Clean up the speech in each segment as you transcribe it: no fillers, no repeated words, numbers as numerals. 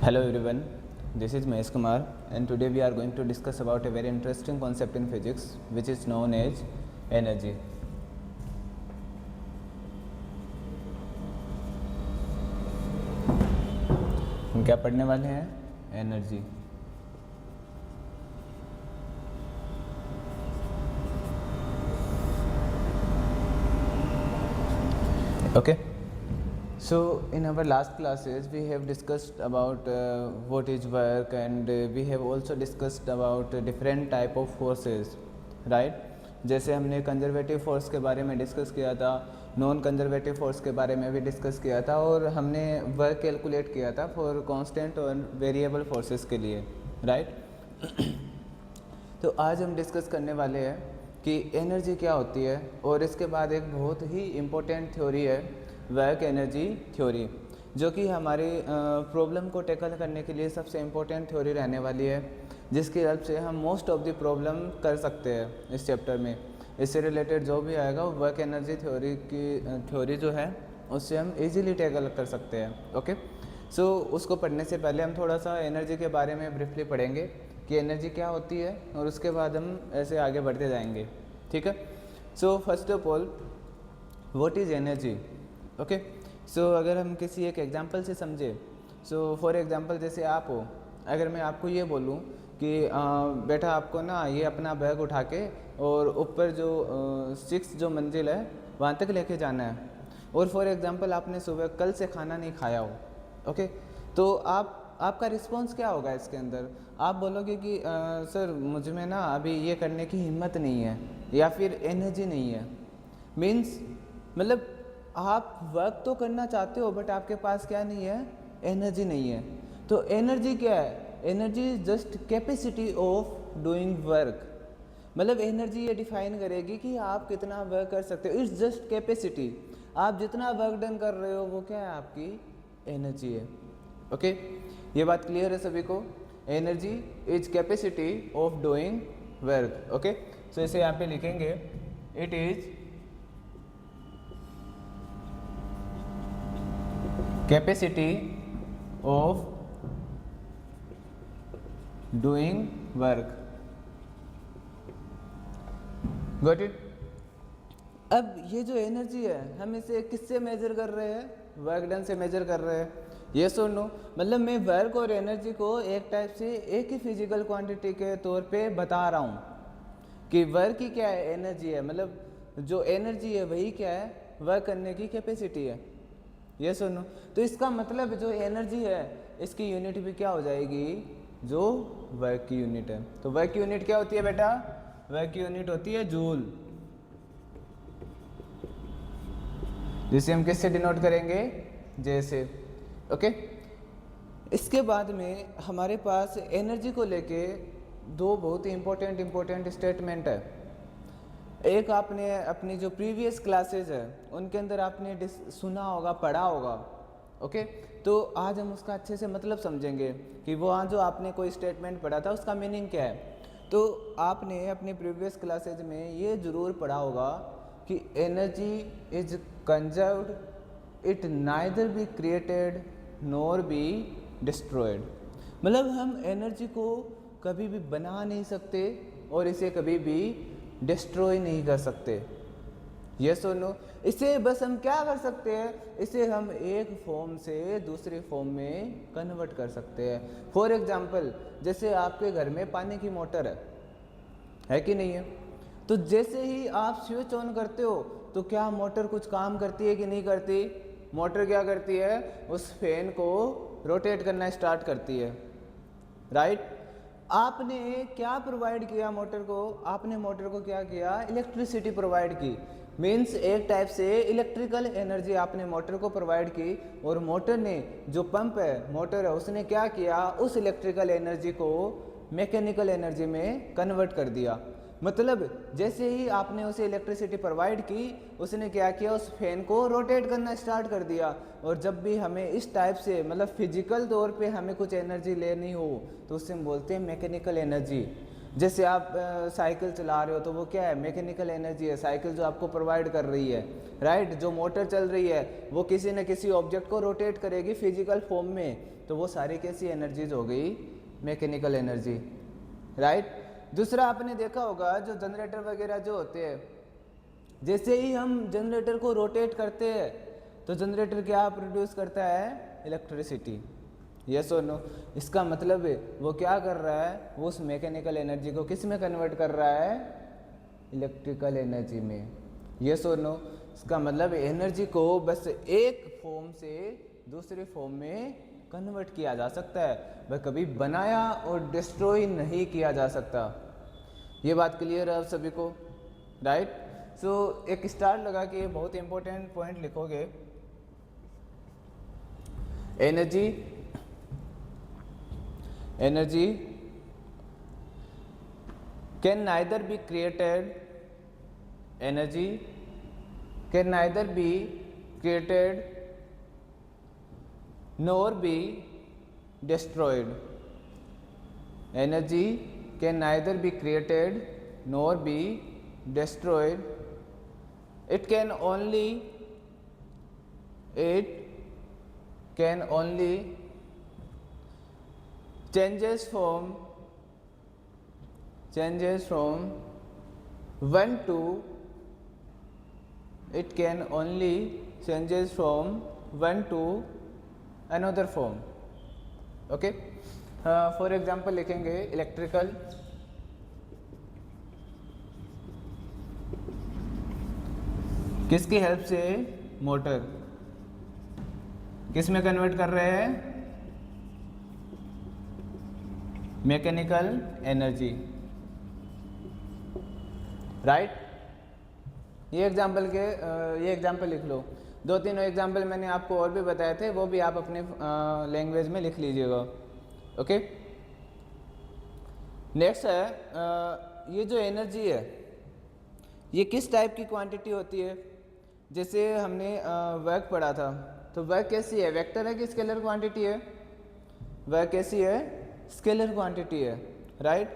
Hello everyone, this is Mahesh Kumar and today we are going to discuss about a very interesting concept in physics which is known as energy. हम क्या पढ़ने वाले हैं? Energy. Okay. So in our last classes we have discussed about what is work and we have also discussed about different type of forces, right? जैसे हमने conservative force के बारे में डिस्कस किया था, नॉन कंजर्वेटिव फोर्स के बारे में भी डिस्कस किया था और हमने वर्क कैलकुलेट किया था फॉर कांस्टेंट और वेरिएबल फोर्सेस के लिए, राइट? तो आज हम डिस्कस करने वाले हैं कि एनर्जी क्या होती है और इसके बाद एक बहुत ही इम्पोर्टेंट थ्योरी है वर्क एनर्जी थ्योरी, जो कि हमारी प्रॉब्लम को टैकल करने के लिए सबसे इम्पोर्टेंट थ्योरी रहने वाली है, जिसकी हेल्प से हम मोस्ट ऑफ द प्रॉब्लम कर सकते हैं इस चैप्टर में। इससे रिलेटेड जो भी आएगा वो वर्क एनर्जी थ्योरी जो है उससे हम इजीली टैकल कर सकते हैं। ओके, सो उसको पढ़ने से पहले हम थोड़ा सा एनर्जी के बारे में ब्रीफली पढ़ेंगे कि एनर्जी क्या होती है और उसके बाद हम ऐसे आगे बढ़ते जाएंगे, ठीक है? So first of all, what is energy? Okay, so अगर हम किसी एक एग्जांपल से समझे, सो फॉर एग्जांपल जैसे आप हो, अगर मैं आपको ये बोलूँ कि बेटा आपको ना ये अपना बैग उठा के और ऊपर जो 6 जो मंजिल है वहाँ तक लेके जाना है, और फॉर एग्जांपल आपने सुबह कल से खाना नहीं खाया हो, ओके, तो आपका रिस्पॉन्स क्या होगा इसके अंदर? आप बोलोगे कि सर मुझ में ना अभी ये करने की हिम्मत नहीं है या फिर एनर्जी नहीं है। मीन्स मतलब आप वर्क तो करना चाहते हो बट आपके पास क्या नहीं है? एनर्जी नहीं है। तो एनर्जी क्या है? Energy is just capacity of doing work. मतलब एनर्जी ये डिफाइन करेगी कि आप कितना वर्क कर सकते हो। It's just capacity. आप जितना वर्क डन कर रहे हो वो क्या है? आपकी एनर्जी है। ओके, ये बात क्लियर है सभी को? Energy is capacity of doing work. Okay, so इसे यहाँ पे लिखेंगे, it is capacity of doing work. Got it? अब ये जो एनर्जी है हम इसे किससे मेजर कर रहे हैं? वर्क डन से मेजर कर रहे हैं। ये सुन लो, मतलब मैं वर्क और एनर्जी को एक टाइप से एक ही फिजिकल क्वांटिटी के तौर पे बता रहा हूँ कि वर्क ही क्या है? एनर्जी है। मतलब जो एनर्जी है वही क्या है? वर्क करने की कैपेसिटी है। ये सुनो, तो इसका मतलब जो एनर्जी है इसकी यूनिट भी क्या हो जाएगी? जो वर्क की यूनिट है। तो वर्क की यूनिट क्या होती है बेटा? वर्क की यूनिट होती है जूल, जिसे हम किससे डिनोट करेंगे? जैसे। ओके, इसके बाद में हमारे पास एनर्जी को लेके दो बहुत ही इम्पोर्टेंट स्टेटमेंट है। एक आपने अपनी जो प्रीवियस क्लासेज है उनके अंदर आपने सुना होगा, पढ़ा होगा। ओके, तो आज हम उसका अच्छे से मतलब समझेंगे कि वो आज जो आपने कोई स्टेटमेंट पढ़ा था उसका मीनिंग क्या है। तो आपने अपनी प्रीवियस क्लासेज में ये ज़रूर पढ़ा होगा कि energy is conserved, it neither be created nor be destroyed. मतलब हम एनर्जी को कभी भी बना नहीं सकते और इसे कभी भी डिस्ट्रॉय नहीं कर सकते। ये सुनो, इसे बस हम क्या कर सकते हैं? इसे हम एक फॉर्म से दूसरे फॉर्म में कन्वर्ट कर सकते हैं। फॉर एग्जांपल, जैसे आपके घर में पानी की मोटर है कि नहीं है? तो जैसे ही आप स्विच ऑन करते हो तो क्या मोटर कुछ काम करती है कि नहीं करती? मोटर क्या करती है? उस फैन को रोटेट करना स्टार्ट करती है, राइट? आपने क्या प्रोवाइड किया मोटर को? आपने मोटर को क्या किया? इलेक्ट्रिसिटी प्रोवाइड की। मीन्स एक टाइप से इलेक्ट्रिकल एनर्जी आपने मोटर को प्रोवाइड की, और मोटर ने, जो पंप है, मोटर है, उसने क्या किया? उस इलेक्ट्रिकल एनर्जी को मैकेनिकल एनर्जी में कन्वर्ट कर दिया। मतलब जैसे ही आपने उसे इलेक्ट्रिसिटी प्रोवाइड की, उसने क्या किया? उस फैन को रोटेट करना स्टार्ट कर दिया। और जब भी हमें इस टाइप से, मतलब फिजिकल तौर पे हमें कुछ एनर्जी लेनी हो तो उससे हम बोलते हैं मैकेनिकल एनर्जी। जैसे आप साइकिल चला रहे हो तो वो क्या है, मैकेनिकल एनर्जी है, साइकिल जो आपको प्रोवाइड कर रही है, राइट। जो मोटर चल रही है वो किसी न किसी ऑब्जेक्ट को रोटेट करेगी फिजिकल फॉर्म में, तो वो सारी कैसी एनर्जीज हो गई, मैकेनिकल एनर्जी, राइट। दूसरा आपने देखा होगा जो जनरेटर वगैरह जो होते हैं, जैसे ही हम जनरेटर को रोटेट करते हैं तो जनरेटर क्या प्रोड्यूस करता है, इलेक्ट्रिसिटी, यस और नो। इसका मतलब है वो क्या कर रहा है, वो उस मैकेनिकल एनर्जी को किस में कन्वर्ट कर रहा है, इलेक्ट्रिकल एनर्जी में, यस और नो। इसका मतलब एनर्जी को बस एक फॉर्म से दूसरे फॉर्म में कन्वर्ट किया जा सकता है, वह कभी बनाया और डिस्ट्रॉय नहीं किया जा सकता। ये बात क्लियर है आप सभी को, राइट। सो एक स्टार लगा के बहुत इंपॉर्टेंट पॉइंट लिखोगे, energy can neither be created, energy can neither be created nor be destroyed. Energy can neither be created nor be destroyed. It can only changes from one to, it can only changes from one to another form, okay। For example लिखेंगे electrical, किसकी help से, motor, किस में convert कर रहे हैं, mechanical energy, right. ये example लिख लो। दो तीनों एग्जाम्पल मैंने आपको और भी बताए थे, वो भी आप अपने लैंग्वेज में लिख लीजिएगा, ओके। नेक्स्ट है ये जो एनर्जी है ये किस टाइप की क्वांटिटी होती है। जैसे हमने वर्क पढ़ा था, तो वर्क कैसी है, वेक्टर है कि स्केलर क्वांटिटी है, वर्क कैसी है, स्केलर क्वांटिटी है, राइट।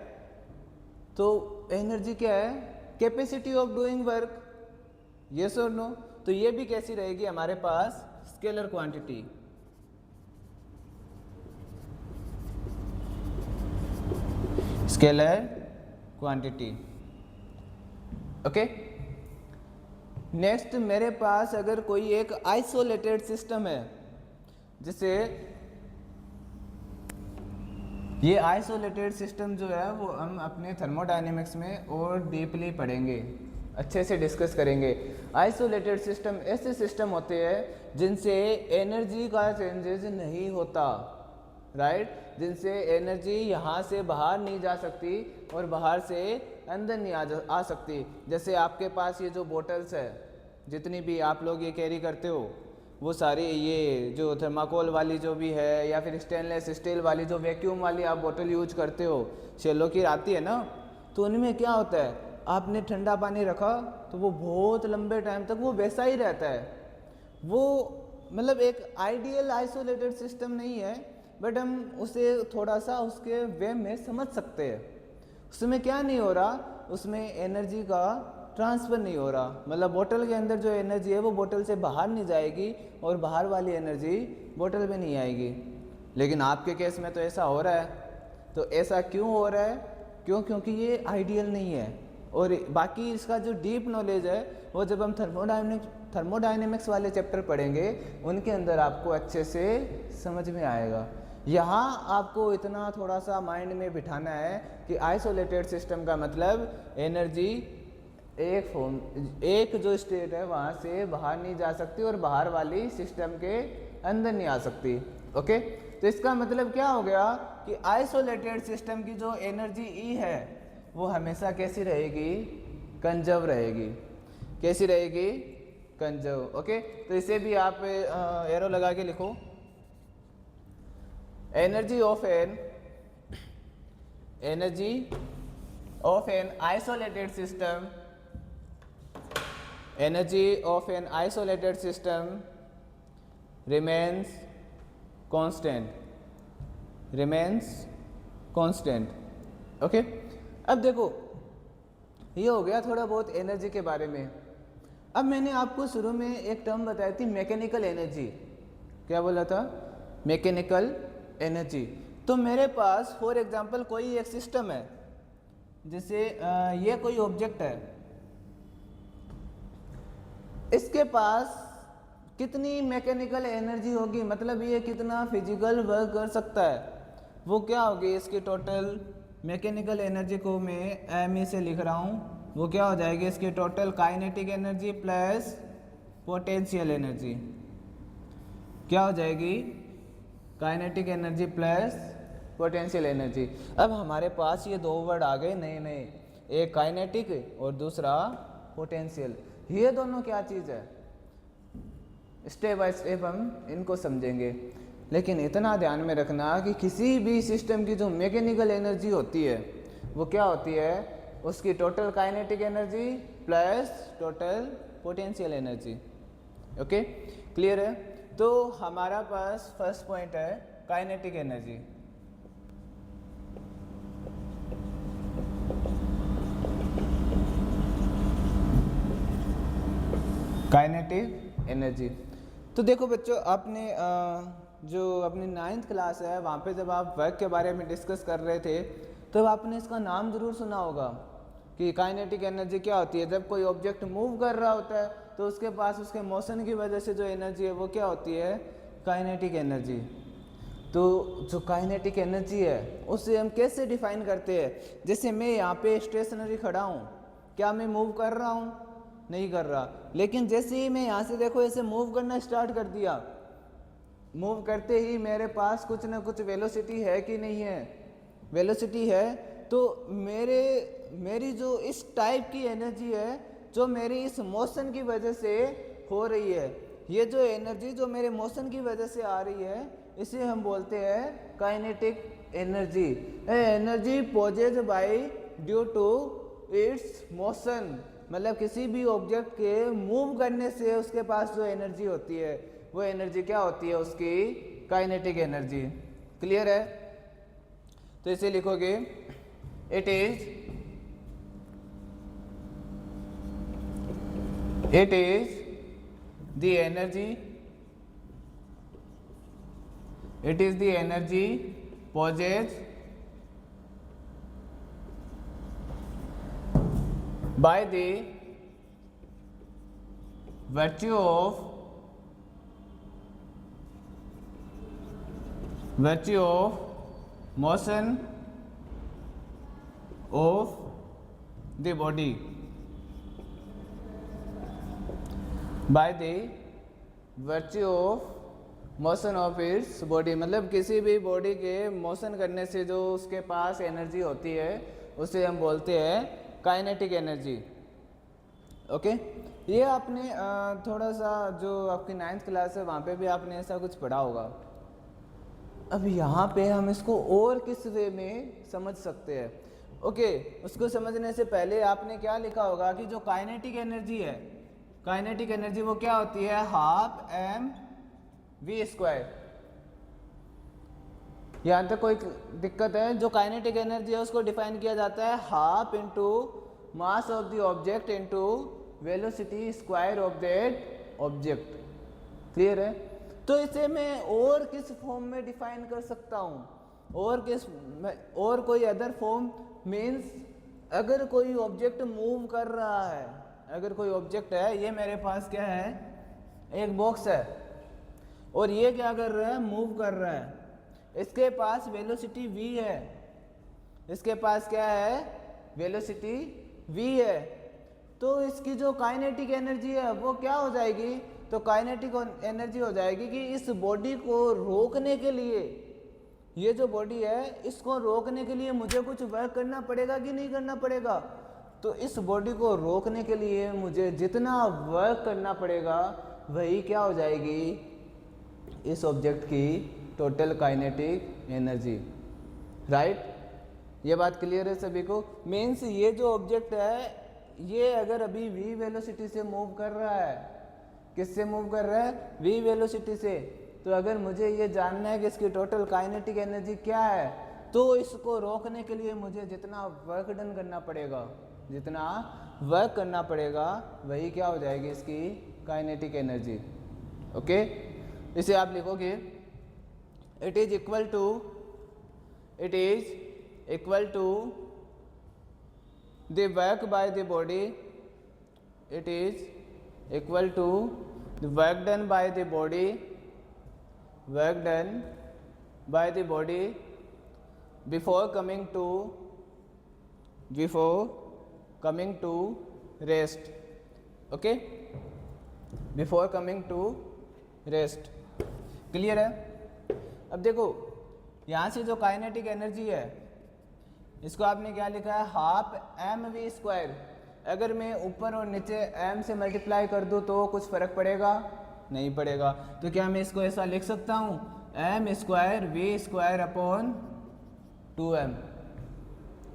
तो एनर्जी क्या है, capacity of doing work, yes और नो। तो ये भी कैसी रहेगी हमारे पास, scalar quantity, scalar quantity, okay. Next मेरे पास अगर कोई एक आइसोलेटेड सिस्टम है, जैसे ये आइसोलेटेड सिस्टम जो है वो हम अपने थर्मोडायनेमिक्स में और डीपली पढ़ेंगे, अच्छे से डिस्कस करेंगे। आइसोलेटेड सिस्टम ऐसे सिस्टम होते हैं जिनसे एनर्जी का चेंजेस नहीं होता, राइट, जिनसे एनर्जी यहाँ से बाहर नहीं जा सकती और बाहर से अंदर नहीं आ सकती। जैसे आपके पास ये जो बोटल्स है, जितनी भी आप लोग ये कैरी करते हो, वो सारी ये जो थर्माकोल वाली जो भी है या फिर स्टेनलेस स्टील वाली जो वैक्यूम वाली आप बोतल यूज करते हो, शेलो की आती है ना, तो उनमें क्या होता है, आपने ठंडा पानी रखा तो वो बहुत लंबे टाइम तक वो वैसा ही रहता है। वो मतलब एक आइडियल आइसोलेटेड सिस्टम नहीं है, बट हम उसे थोड़ा सा उसके वे में समझ सकते हैं। उसमें क्या नहीं हो रहा, उसमें एनर्जी का ट्रांसफ़र नहीं हो रहा, मतलब बोतल के अंदर जो एनर्जी है वो बोतल से बाहर नहीं जाएगी और बाहर वाली एनर्जी बोतल में नहीं आएगी। लेकिन आपके केस में तो ऐसा हो रहा है। तो ऐसा क्यों हो रहा है, क्योंकि ये आइडियल नहीं है। और बाकी इसका जो डीप नॉलेज है वो जब हम थर्मोडायनेमिक्स वाले चैप्टर पढ़ेंगे उनके अंदर आपको अच्छे से समझ में आएगा। यहाँ आपको इतना थोड़ा सा माइंड में बिठाना है कि आइसोलेटेड सिस्टम का मतलब एनर्जी एक जो स्टेट है वहाँ से बाहर नहीं जा सकती और बाहर वाली सिस्टम के अंदर नहीं आ सकती, ओके। तो इसका मतलब क्या हो गया कि आइसोलेटेड सिस्टम की जो एनर्जी ई है वो हमेशा कैसी रहेगी, कंजर्व रहेगी। कैसी रहेगी, कंजर्व, ओके। तो इसे भी आप एरो लगा के लिखो, energy of an isolated system, energy of an isolated system remains constant, okay। अब देखो, ये हो गया थोड़ा बहुत एनर्जी के बारे में। अब मैंने आपको शुरू में एक टर्म बताई थी, मैकेनिकल एनर्जी। क्या बोला था? Mechanical energy. तो मेरे पास फॉर एग्जांपल कोई एक सिस्टम है, जैसे ये कोई ऑब्जेक्ट है, इसके पास कितनी मैकेनिकल एनर्जी होगी, मतलब ये कितना फिजिकल वर्क कर सकता है, वो क्या होगी, इसकी टोटल मैकेनिकल एनर्जी को मैं एम ई से लिख रहा हूँ, वो क्या हो जाएगी, इसकी total kinetic energy plus potential energy. क्या हो जाएगी? Kinetic energy plus potential energy. अब हमारे पास ये दो वर्ड आ गए नए नए, एक काइनेटिक और दूसरा पोटेंशियल। ये दोनों क्या चीज़ है, स्टेप बाय स्टेप हम इनको समझेंगे। लेकिन इतना ध्यान में रखना कि किसी भी सिस्टम की जो मैकेनिकल एनर्जी होती है वो क्या होती है, उसकी total kinetic energy plus total potential energy. Okay, clear है? तो हमारा पास फर्स्ट पॉइंट है काइनेटिक एनर्जी। Kinetic energy. तो देखो बच्चों, आपने जो अपनी 9th क्लास है वहाँ पे जब आप वर्क के बारे में डिस्कस कर रहे थे तो आपने इसका नाम ज़रूर सुना होगा कि काइनेटिक एनर्जी क्या होती है। जब कोई ऑब्जेक्ट मूव कर रहा होता है तो उसके पास उसके मोशन की वजह से जो एनर्जी है वो क्या होती है, काइनेटिक एनर्जी। तो जो काइनेटिक एनर्जी है उसे हम कैसे डिफाइन करते हैं? जैसे मैं यहाँ पे स्टेशनरी खड़ा हूँ, क्या मैं मूव कर रहा हूँ? नहीं कर रहा। लेकिन जैसे ही मैं यहाँ से देखो ऐसे मूव करना स्टार्ट कर दिया, मूव करते ही मेरे पास कुछ ना कुछ वेलोसिटी है कि नहीं है? वेलोसिटी है। तो मेरी जो इस टाइप की एनर्जी है जो मेरी इस मोशन की वजह से हो रही है, ये जो एनर्जी जो मेरे मोशन की वजह से आ रही है इसे हम बोलते हैं kinetic energy. Energy possesses by due to its motion, मतलब किसी भी ऑब्जेक्ट के मूव करने से उसके पास जो एनर्जी होती है वो एनर्जी क्या होती है, उसकी काइनेटिक एनर्जी। क्लियर है? तो इसे लिखोगे, it is the energy, it is the energy possesses by the virtue of motion of the body, by the virtue of motion of its body, मतलब किसी भी बॉडी के मोशन करने से जो उसके पास एनर्जी होती है उसे हम बोलते हैं काइनेटिक एनर्जी। ओके, ये आपने थोड़ा सा जो आपकी 9th क्लास है वहाँ पे भी आपने ऐसा कुछ पढ़ा होगा। अब यहाँ पे हम इसको और किस वे में समझ सकते हैं? ओके, उसको समझने से पहले आपने क्या लिखा होगा कि जो काइनेटिक एनर्जी है, काइनेटिक एनर्जी वो क्या होती है, हाफ एम वी स्क्वायर। यहाँ तक कोई दिक्कत है? जो काइनेटिक एनर्जी है उसको डिफाइन किया जाता है half into mass of the object into velocity square of that object. Clear है? तो इसे मैं और किस फॉर्म में डिफाइन कर सकता हूँ, और कोई अदर फॉर्म मीन्स अगर कोई ऑब्जेक्ट मूव कर रहा है, अगर कोई ऑब्जेक्ट है, ये मेरे पास क्या है, एक बॉक्स है और ये क्या कर रहा है, मूव कर रहा है, इसके पास वेलोसिटी v है, इसके पास क्या है, वेलोसिटी v है। तो इसकी जो काइनेटिक एनर्जी है वो क्या हो जाएगी, तो काइनेटिक एनर्जी हो जाएगी कि इस बॉडी को रोकने के लिए, ये जो बॉडी है इसको रोकने के लिए मुझे कुछ वर्क करना पड़ेगा कि नहीं करना पड़ेगा? तो इस बॉडी को रोकने के लिए मुझे जितना वर्क करना पड़ेगा वही क्या हो जाएगी, इस ऑब्जेक्ट की टोटल काइनेटिक एनर्जी। राइट? ये बात क्लियर है सभी को? मीन्स ये जो ऑब्जेक्ट है ये अगर अभी v वेलोसिटी से मूव कर रहा है, किससे मूव कर रहा है, v वेलोसिटी से, तो अगर मुझे ये जानना है कि इसकी टोटल काइनेटिक एनर्जी क्या है तो इसको रोकने के लिए मुझे जितना वर्क डन करना पड़ेगा, जितना वर्क करना पड़ेगा वही क्या हो जाएगी इसकी काइनेटिक एनर्जी। ओके, इसे आप लिखोगे it is equal to the work by the body, it is equal to the work done by the body before coming to rest. Okay, before coming to rest. Clear है? अब देखो यहाँ से जो kinetic energy है इसको आपने क्या लिखा है, हाफ एम वी स्क्वायर। अगर मैं ऊपर और नीचे एम से मल्टीप्लाई कर दूँ तो कुछ फ़र्क पड़ेगा? नहीं पड़ेगा। तो क्या मैं इसको ऐसा लिख सकता हूँ, M square V square upon 2m,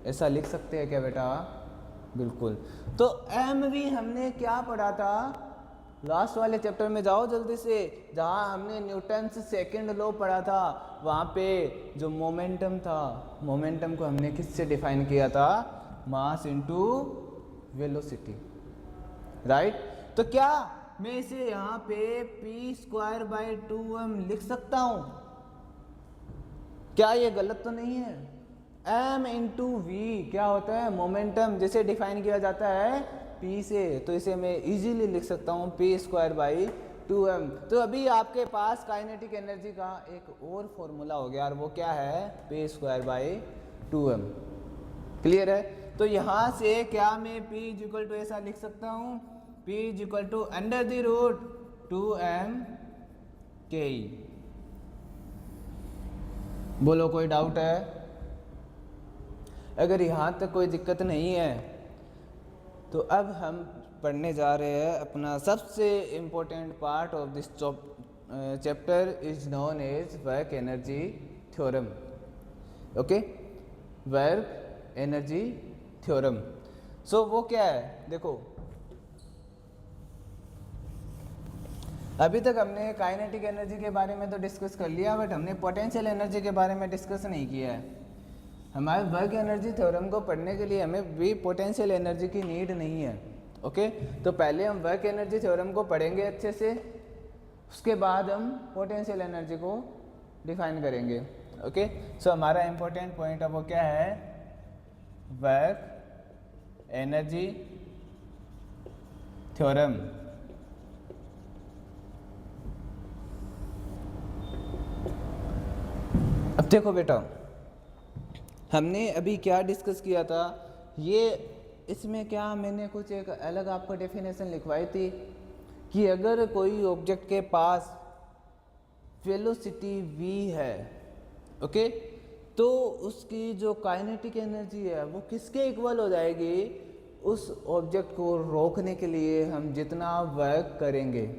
ऐसा लिख सकते हैं क्या बेटा? बिल्कुल। तो एम वी हमने क्या पढ़ा था, लास्ट वाले चैप्टर में जाओ जल्दी से, जहाँ हमने न्यूटन्स सेकंड लॉ पढ़ा था, वहाँ पे जो मोमेंटम था, मोमेंटम को हमने किससे डिफाइन किया था, मास इनटू वेलोसिटी, राइट। तो क्या मैं इसे यहाँ पे p स्क्वायर बाई 2m लिख सकता हूँ? क्या ये गलत तो नहीं है? m इंटू वी क्या होता है, मोमेंटम, जिसे डिफाइन किया जाता है p से, तो इसे मैं इजीली लिख सकता हूँ p स्क्वायर बाई 2m। तो अभी आपके पास काइनेटिक एनर्जी का एक और फॉर्मूला हो गया और वो क्या है, p square by 2m। Clear है? तो यहाँ से क्या मैं p इक्वल टू ऐसा लिख सकता हूँ, p equal to under the root 2m k। बोलो कोई डाउट है? अगर यहाँ तक कोई दिक्कत नहीं है तो अब हम पढ़ने जा रहे हैं अपना सबसे important part of this chapter is known as work energy theorem. Okay, work energy theorem. So वो क्या है, देखो अभी तक हमने काइनेटिक एनर्जी के बारे में तो डिस्कस कर लिया, बट हमने पोटेंशियल एनर्जी के बारे में डिस्कस नहीं किया है। हमारे वर्क एनर्जी थ्योरम को पढ़ने के लिए हमें भी पोटेंशियल एनर्जी की नीड नहीं है। ओके, तो पहले हम वर्क एनर्जी थ्योरम को पढ़ेंगे अच्छे से, उसके बाद हम पोटेंशियल एनर्जी को डिफाइन करेंगे। ओके, सो हमारा इम्पोर्टेंट पॉइंट अब वो क्या है, वर्क एनर्जी थ्योरम। अब देखो बेटा, हमने अभी क्या डिस्कस किया था, ये इसमें क्या मैंने कुछ एक अलग आपको डेफिनेशन लिखवाई थी कि अगर कोई ऑब्जेक्ट के पास वेलोसिटी v है, ओके, तो उसकी जो काइनेटिक एनर्जी है वो किसके इक्वल हो जाएगी, उस ऑब्जेक्ट को रोकने के लिए हम जितना वर्क करेंगे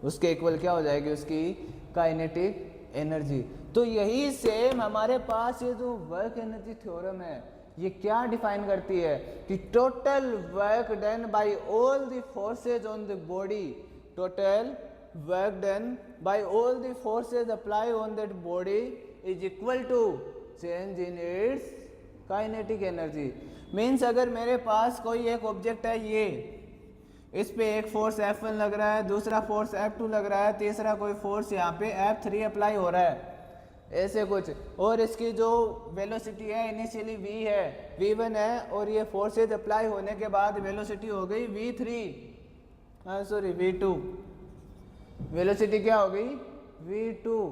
उसके इक्वल क्या हो जाएगी, उसकी काइनेटिक एनर्जी। तो यही सेम हमारे पास ये जो वर्क एनर्जी थ्योरम है ये क्या डिफाइन करती है कि total work done by all the forces on the body, total work done by all the forces apply on that body is equal to change in its kinetic energy. Means अगर मेरे पास कोई एक object है, ये इस पे एक force F1 लग रहा है, दूसरा फोर्स F2 लग रहा है, तीसरा कोई फोर्स यहाँ पे F3 अप्लाई हो रहा है, ऐसे कुछ, और इसकी जो वेलोसिटी है इनिशियली v है, v1 है, और ये फोर्सेज अप्लाई होने के बाद वेलोसिटी हो गई v3, सॉरी v2, वेलोसिटी क्या हो गई v2।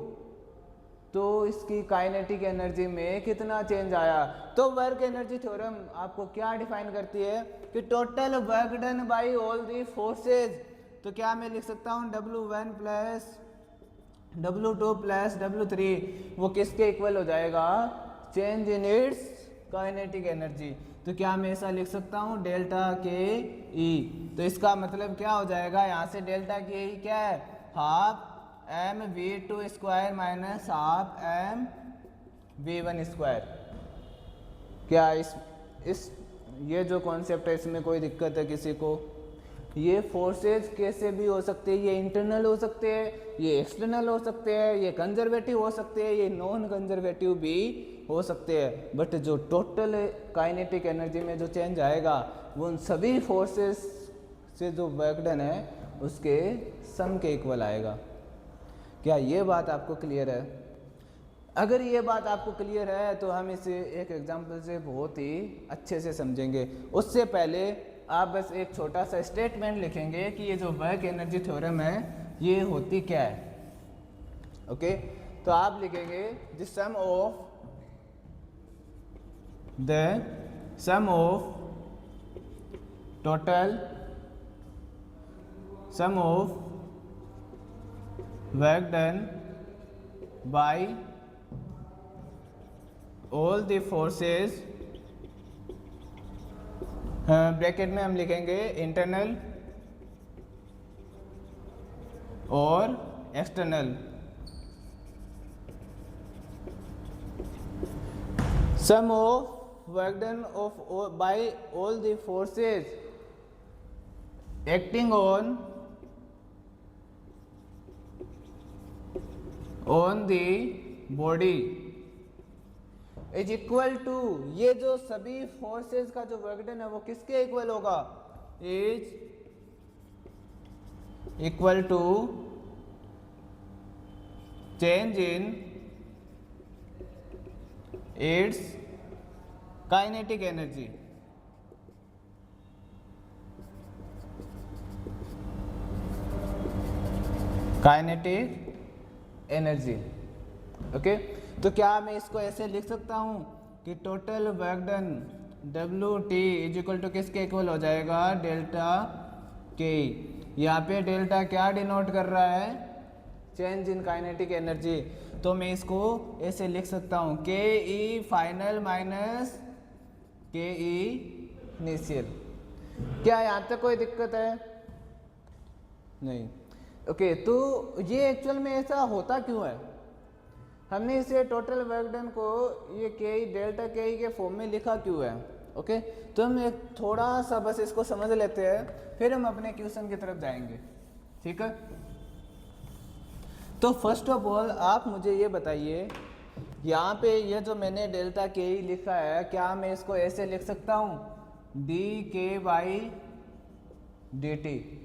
तो इसकी काइनेटिक एनर्जी में कितना चेंज आया। तो वर्क एनर्जी थ्योरम आपको क्या डिफाइन करती है कि total work done by all the forces. तो क्या मैं लिख सकता हूँ W1 plus W2 plus W3, वो किसके इक्वल हो जाएगा, change in its kinetic energy. तो क्या मैं ऐसा लिख सकता हूँ डेल्टा के ई। तो इसका मतलब क्या हो जाएगा, यहाँ से डेल्टा के ई क्या है, half M v2 square minus half M v1 square. क्या इस ये जो कॉन्सेप्ट है इसमें कोई दिक्कत है किसी को? ये फोर्सेस कैसे भी हो सकते हैं, ये इंटरनल हो सकते हैं, ये एक्सटर्नल हो सकते हैं, ये कंजर्वेटिव हो सकते हैं, ये नॉन कंजर्वेटिव भी हो सकते हैं, बट जो टोटल काइनेटिक एनर्जी में जो चेंज आएगा वो उन सभी फोर्सेस से जो वर्क डन है उसके सम के इक्वल आएगा। क्या ये बात आपको क्लियर है? अगर ये बात आपको क्लियर है तो हम इसे एक एग्जांपल से बहुत ही अच्छे से समझेंगे। उससे पहले आप बस एक छोटा सा स्टेटमेंट लिखेंगे कि ये जो वर्क एनर्जी थ्योरम है ये होती क्या है। ओके, तो आप लिखेंगे the sum of total sum of work done by all the forces, bracket में हम लिखेंगे इंटरनल और external, sum of work done of by all the forces acting on the body is equal to, ये जो सभी forces का जो work done है वो किसके इक्वल होगा, is equal to change in its kinetic energy. Kinetic energy. Okay, तो क्या मैं इसको ऐसे लिख सकता हूं कि total work done W T is equal to किसके इक्वल हो जाएगा, डेल्टा के। यहाँ पे डेल्टा क्या डिनोट कर रहा है, चेंज इन काइनेटिक एनर्जी। तो मैं इसको ऐसे लिख सकता हूँ के ई फाइनल माइनस के ई इनिशियल। क्या यहाँ तक कोई दिक्कत है? नहीं। ओके, तो ये एक्चुअल में ऐसा होता क्यों है? हमने इसे टोटल वर्क डन को ये के ई डेल्टा के ई के फॉर्म में लिखा क्यों है? ओके, तो हम एक थोड़ा सा बस इसको समझ लेते हैं, फिर हम अपने क्वेश्चन की तरफ जाएंगे। ठीक है, तो फर्स्ट ऑफ ऑल आप मुझे ये बताइए, यहाँ पे ये जो मैंने डेल्टा के ई लिखा है, क्या मैं इसको ऐसे लिख सकता हूँ डी के बाई डी टी?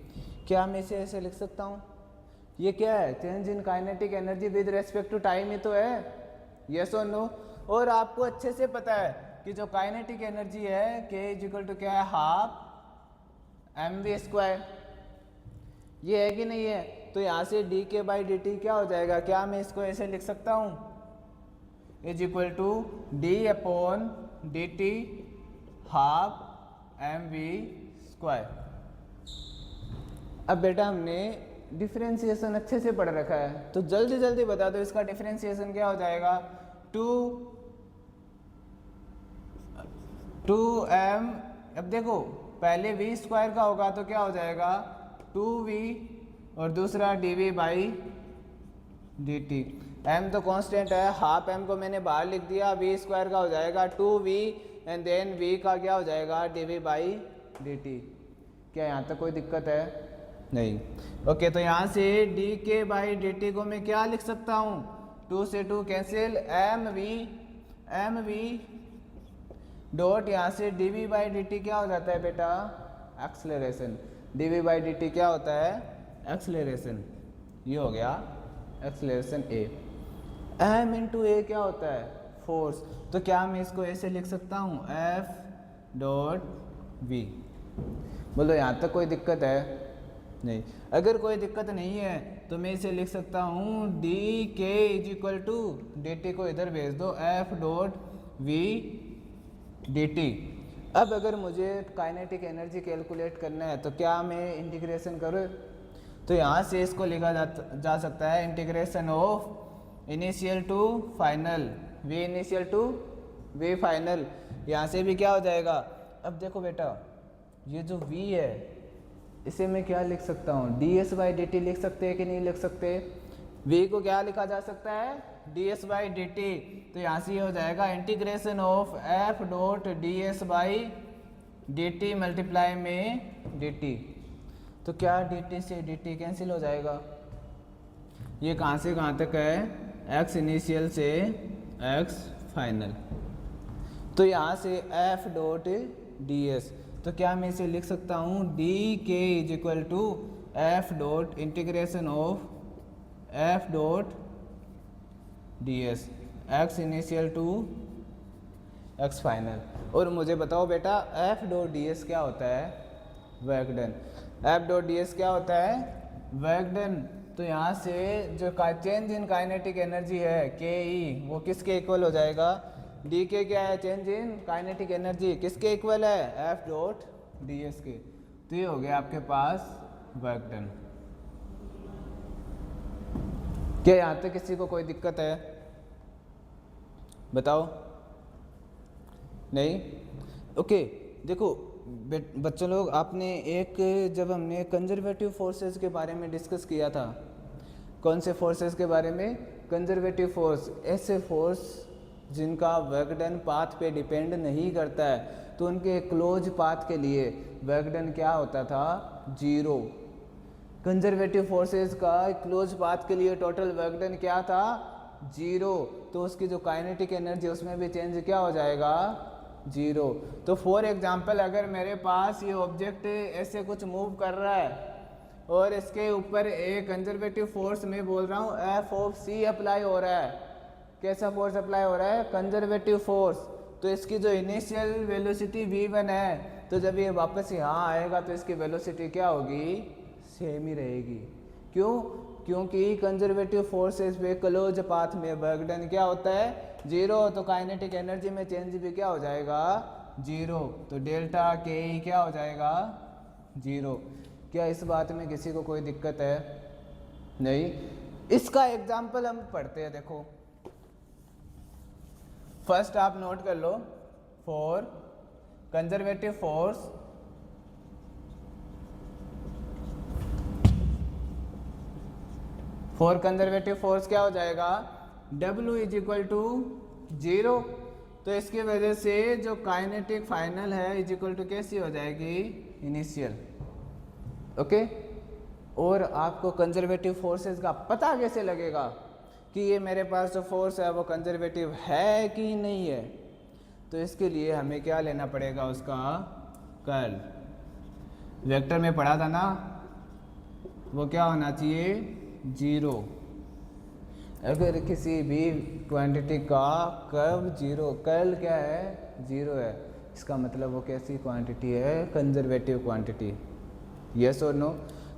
क्या मैं इसे ऐसे लिख सकता हूँ? ये क्या है, change in kinetic energy with respect to time ही तो है, यस और नो। और आपको अच्छे से पता है कि जो काइनेटिक एनर्जी है के इज इक्वल टू क्या है, हाफ एम वी स्क्वायर। ये है कि नहीं है? तो यहाँ से डी के बाई डी टी क्या हो जाएगा, क्या मैं इसको ऐसे लिख सकता हूँ, is equal to D upon D T half M V square. अब बेटा हमने डिफरेंशिएशन अच्छे से पढ़ रखा है, तो जल्दी जल्दी बता दो इसका डिफरेंशिएशन क्या हो जाएगा, टू एम। अब देखो पहले वी स्क्वायर का होगा तो क्या हो जाएगा, 2v और दूसरा dv बाई dt। m तो कांस्टेंट है, हाफ m को मैंने बाहर लिख दिया, v स्क्वायर का हो जाएगा 2v एंड देन v का क्या हो जाएगा, dv बाई dt। क्या यहाँ तक कोई दिक्कत है? नहीं। ओके, तो यहाँ से dk बाई dt को मैं क्या लिख सकता हूँ, 2 से 2 कैंसिल, mv डॉट यहाँ से dv बाई dt क्या हो जाता है बेटा, एक्सलेरेशन। dv बाई dt क्या होता है, एक्सलेरेशन। ये हो गया एक्सलेरेशन a। m इंटू ए क्या होता है, फोर्स। तो क्या मैं इसको ऐसे लिख सकता हूँ, f डॉट v। बोलो यहाँ तक कोई दिक्कत है? नहीं। अगर कोई दिक्कत नहीं है तो मैं इसे लिख सकता हूँ D K is equal to D T को इधर भेज दो, f dot v D T. अब अगर मुझे काइनेटिक एनर्जी कैलकुलेट करना है तो क्या मैं इंटीग्रेशन करूँ, तो यहाँ से इसको लिखा जा सकता है integration of initial to final, v initial to v final. यहाँ से भी क्या हो जाएगा, अब देखो बेटा ये जो v है इसे मैं क्या लिख सकता हूँ, D S by D T लिख सकते हैं कि नहीं लिख सकते? v को क्या लिखा जा सकता है, D S by D T. तो यहाँ से ये हो जाएगा integration of f dot D S by D T multiply में डी टी। तो क्या dt से dt कैंसिल हो जाएगा। ये कहाँ से कहाँ तक है, x इनिशियल से x फाइनल। तो यहाँ से f डॉट डी एस, तो क्या मैं इसे लिख सकता हूँ D K is equal to F dot integration of F dot D S, X initial to X final. और मुझे बताओ बेटा एफ डॉट डी एस क्या होता है, work done. F dot D S क्या होता है, वर्क डन। तो यहाँ से जो चेंज इन काइनेटिक एनर्जी है के ई, वो किसके इक्वल हो जाएगा, डी के क्या है, चेंज इन काइनेटिक एनर्जी, किसके इक्वल है, एफ डॉट डी एस के। तो ये हो गया आपके पास वर्क डन। क्या यहाँ तक किसी को कोई दिक्कत है, बताओ, नहीं। ओके देखो बच्चों लोग, आपने एक जब हमने कंजर्वेटिव फोर्सेस के बारे में डिस्कस किया था, कौन से फोर्सेस के बारे में, कंजर्वेटिव फोर्स, ऐसे फोर्स जिनका वर्क डन पाथ पे डिपेंड नहीं करता है, तो उनके क्लोज पाथ के लिए वर्क डन क्या होता था, जीरो। कंजर्वेटिव फोर्सेस का क्लोज पाथ के लिए टोटल वर्क डन क्या था, जीरो। तो उसकी जो काइनेटिक एनर्जी उसमें भी चेंज क्या हो जाएगा, जीरो। तो फॉर एग्जांपल अगर मेरे पास ये ऑब्जेक्ट ऐसे कुछ मूव कर रहा है और इसके ऊपर एक कंजर्वेटिव फोर्स में बोल रहा हूँ एफ ऑफ सी अप्लाई हो रहा है, कैसा फोर्स अप्लाई हो रहा है, कंजर्वेटिव फोर्स। तो इसकी जो इनिशियल वेलोसिटी v1 है, तो जब ये वापस यहाँ आएगा तो इसकी वेलोसिटी क्या होगी, सेम ही रहेगी। क्यों, क्योंकि कंजर्वेटिव फोर्सेस पे क्लोज पाथ में वर्क डन क्या होता है, जीरो। तो काइनेटिक एनर्जी में चेंज भी क्या हो जाएगा, जीरो। तो डेल्टा के ई क्या हो जाएगा, जीरो। क्या इस बात में किसी को कोई दिक्कत है, नहीं। इसका एग्जाम्पल हम पढ़ते हैं, देखो फर्स्ट आप नोट कर लो, for conservative force for conservative force क्या हो जाएगा, W is equal to zero. तो इसकी वजह से जो काइनेटिक फाइनल है इज इक्वल टू कैसी हो जाएगी, इनिशियल। ओके। और आपको कंजर्वेटिव फोर्सेस का पता कैसे लगेगा कि ये मेरे पास जो फोर्स है वो कंजर्वेटिव है कि नहीं है, तो इसके लिए हमें क्या लेना पड़ेगा, उसका कर्ल। वेक्टर में पढ़ा था ना, वो क्या होना चाहिए, जीरो। अगर किसी भी क्वांटिटी का कर्व जीरो, कर्ल क्या है, जीरो है, इसका मतलब वो कैसी क्वांटिटी है, कंजर्वेटिव क्वांटिटी। यस और नो।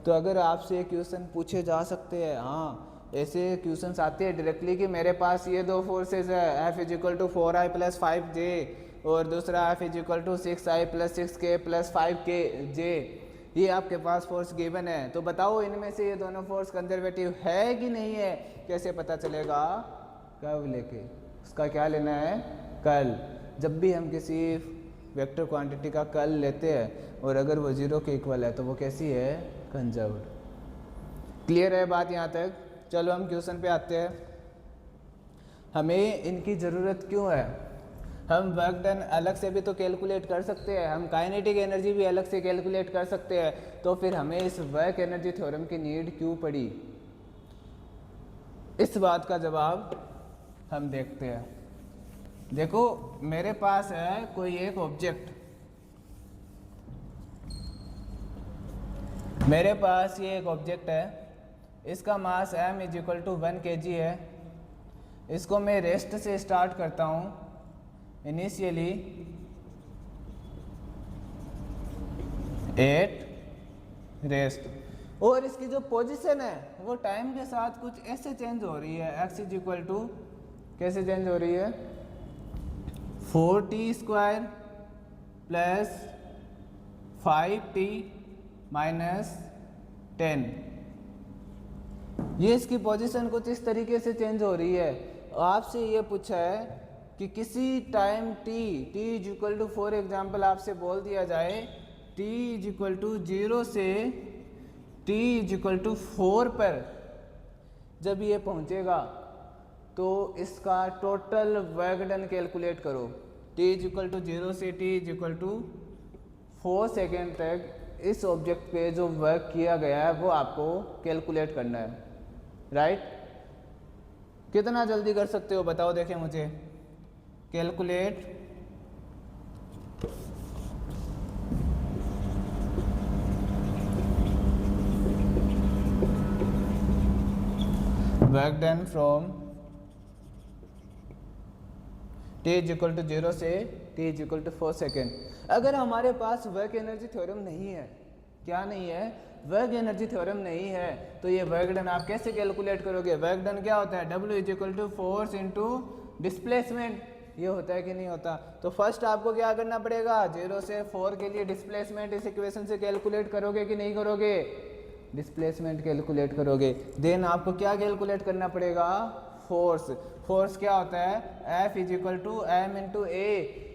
तो अगर आपसे क्वेश्चन पूछे जा सकते हैं, हाँ ऐसे क्वेश्चंस आते हैं डायरेक्टली कि मेरे पास ये दो फोर्सेस है, F is equal to 4i plus 5j और दूसरा F is equal to 6i plus 6k plus 5k J, ये आपके पास फोर्स गिवन है, तो बताओ इनमें से ये दोनों फोर्स कंजर्वेटिव है कि नहीं है। कैसे पता चलेगा, कर्व लेके, उसका क्या लेना है, कर्ल। जब भी हम किसी वेक्टर क्वांटिटी का कर्ल लेते हैं और अगर वो जीरो के इक्वल है तो वो कैसी है, कंजर्व्ड। क्लियर है बात यहाँ तक। चलो हम क्वेश्चन पे आते हैं। हमें इनकी ज़रूरत क्यों है, हम वर्क डन अलग से भी तो कैलकुलेट कर सकते हैं, हम काइनेटिक एनर्जी भी अलग से कैलकुलेट कर सकते हैं, तो फिर हमें इस वर्क एनर्जी थ्योरम की नीड क्यों पड़ी। इस बात का जवाब हम देखते हैं। देखो मेरे पास है कोई एक ऑब्जेक्ट, मेरे पास ये एक ऑब्जेक्ट है, इसका mass m is equal to 1 kg है। इसको मैं रेस्ट से स्टार्ट करता हूँ, इनिशियली 8 रेस्ट, और इसकी जो पोजीशन है वो टाइम के साथ कुछ ऐसे चेंज हो रही है, x इज इक्वल टू कैसे चेंज हो रही है, 4t square plus 5t minus 10। ये इसकी पोजीशन कुछ इस तरीके से चेंज हो रही है। आपसे ये पूछा है कि किसी time t is equal to, for example आपसे बोल दिया जाए t इज इक्वल टू 0 से t इज इक्वल टू 4 पर जब ये पहुंचेगा तो इसका टोटल वर्क डन कैलकुलेट करो। t इज इक्वल टू 0 से t is equal to 4 second तक इस ऑब्जेक्ट पे जो वर्क किया गया है वो आपको कैलकुलेट करना है, राइट। कितना जल्दी कर सकते हो बताओ, देखें मुझे। Calculate work done from t is equal to 0 से t is equal to 4 second. अगर हमारे पास वर्क एनर्जी थ्योरम नहीं है, क्या नहीं है, वर्क एनर्जी थ्योरम नहीं है, तो ये वर्क डन आप कैसे कैलकुलेट करोगे? वर्क डन क्या होता है? W is equal to force into displacement, ये होता है कि नहीं होता? तो फर्स्ट आपको क्या करना पड़ेगा? 0 से 4 के लिए डिस्प्लेसमेंट इस इक्वेशन से कैलकुलेट करोगे कि नहीं करोगे? डिस्प्लेसमेंट कैलकुलेट करोगे। देन आपको क्या कैलकुलेट करना पड़ेगा? फोर्स। फोर्स क्या होता है? F is equal to M into A.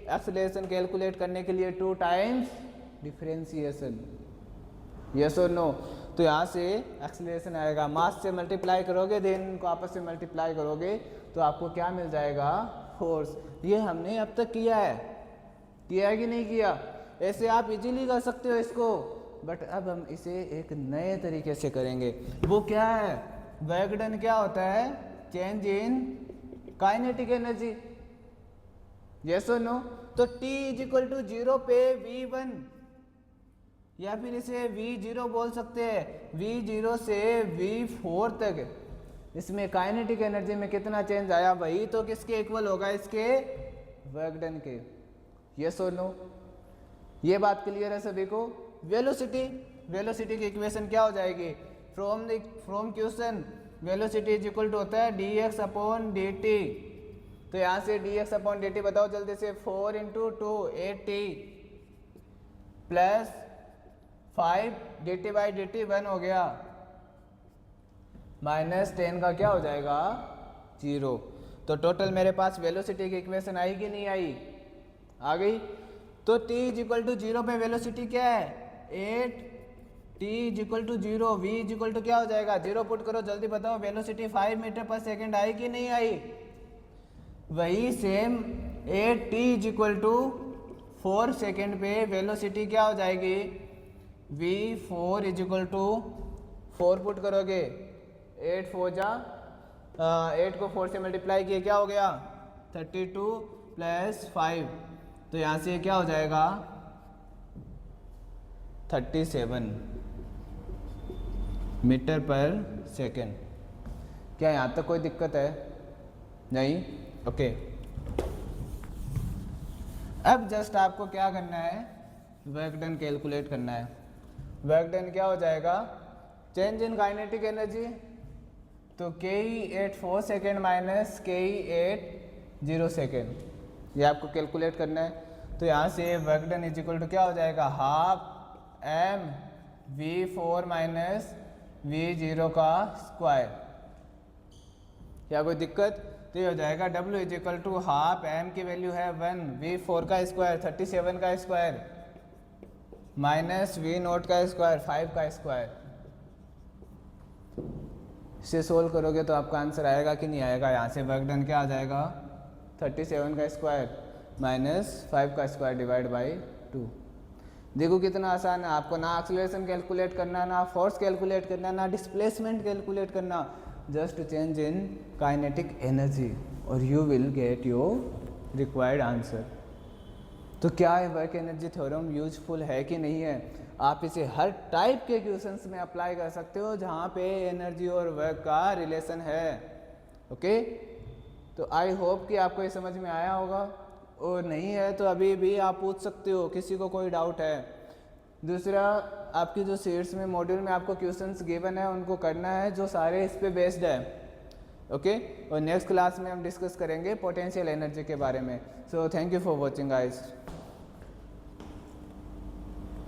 Acceleration calculate करने के लिए 2 टाइम्स डिफरेंशिएशन, यस और नो? तो यहाँ से एक्सेलरेशन आएगा, मास से मल्टीप्लाई करोगे, देन इनको आपस में मल्टीप्लाई करोगे तो आपको क्या मिल जाएगा? फोर्स। ये हमने अब तक किया है कि नहीं किया? ऐसे आप इजीली कर सकते हो इसको, बट अब हम इसे एक नए तरीके से करेंगे। वो क्या है? वर्क डन क्या होता है? Change in kinetic energy, yes और नो? तो t इज इक्वल टू 0 पे v1, या फिर इसे v0 बोल सकते हैं, v0 से v4 तक इसमें काइनेटिक एनर्जी में कितना चेंज आया? वही तो किसके इक्वल होगा? इसके वर्क डन के, यस और नो? ये बात क्लियर है सभी को? वेलोसिटी की इक्वेशन क्या हो जाएगी? From question velocity is equal to होता है dx अपॉन dt। तो यहाँ से dx अपॉन dt बताओ जल्दी से। 4 into 2 8t plus 5 dt by dt 1 हो गया, माइनस 10 का क्या हो जाएगा? 0। तो टोटल मेरे पास वेलोसिटी की इक्वेशन आई कि नहीं आई? आ गई। तो t इज इक्वल टू 0 पे वेलोसिटी क्या है? 8, t is equal to 0, v is equal to क्या हो जाएगा? 0 पुट करो जल्दी बताओ। वेलोसिटी 5 मीटर पर सेकेंड आई कि नहीं आई? वही same 8t is equal to 4 second पे वेलोसिटी क्या हो जाएगी? v4 is equal to 4 put करोगे, 8 4 जा 8 को 4 से मल्टीप्लाई किए क्या हो गया? 32 प्लस 5, तो यहाँ से क्या हो जाएगा? 37 मीटर पर सेकेंड। क्या यहाँ तक कोई दिक्कत है? नहीं? ओके। अब जस्ट आपको क्या करना है? वर्क डन कैलकुलेट करना है। वर्क डन क्या हो जाएगा? चेंज इन काइनेटिक एनर्जी, तो ke 8 4 second minus ke 8 0 second, ये आपको कैलकुलेट करना है। तो यहाँ से work done is equal to क्या हो जाएगा? Half m v4 minus v0 का स्क्वायर। क्या कोई दिक्कत? तो ये हो जाएगा w is equal to half m की वैल्यू है 1, v4 का स्क्वायर 37 का स्क्वायर माइनस v0 का स्क्वायर 5 का स्क्वायर। इसे सोल्व करोगे तो आपका आंसर आएगा कि नहीं आएगा? यहाँ से वर्क डन क्या आ जाएगा? 37 का स्क्वायर माइनस 5 का स्क्वायर डिवाइड बाई 2। देखो कितना आसान है। आपको ना एक्सेलरेशन कैलकुलेट करना, ना फोर्स कैलकुलेट करना, ना डिस्प्लेसमेंट कैलकुलेट करना, just change in kinetic energy और you will get your required answer. तो क्या है वर्क एनर्जी थ्योरम यूजफुल है कि नहीं है? आप इसे हर टाइप के क्वेश्चंस में अप्लाई कर सकते हो जहाँ पे एनर्जी और वर्क का रिलेशन है। ओके, तो आई होप कि आपको ये समझ में आया होगा, और नहीं है तो अभी भी आप पूछ सकते हो किसी को कोई डाउट है। दूसरा, आपकी जो सीट्स में मॉड्यूल में आपको क्वेश्चंस गिवन है उनको करना है जो सारे इस पे बेस्ड है। ओके, और नेक्स्ट क्लास में हम डिस्कस करेंगे पोटेंशियल एनर्जी के बारे में। So thank you for watching guys.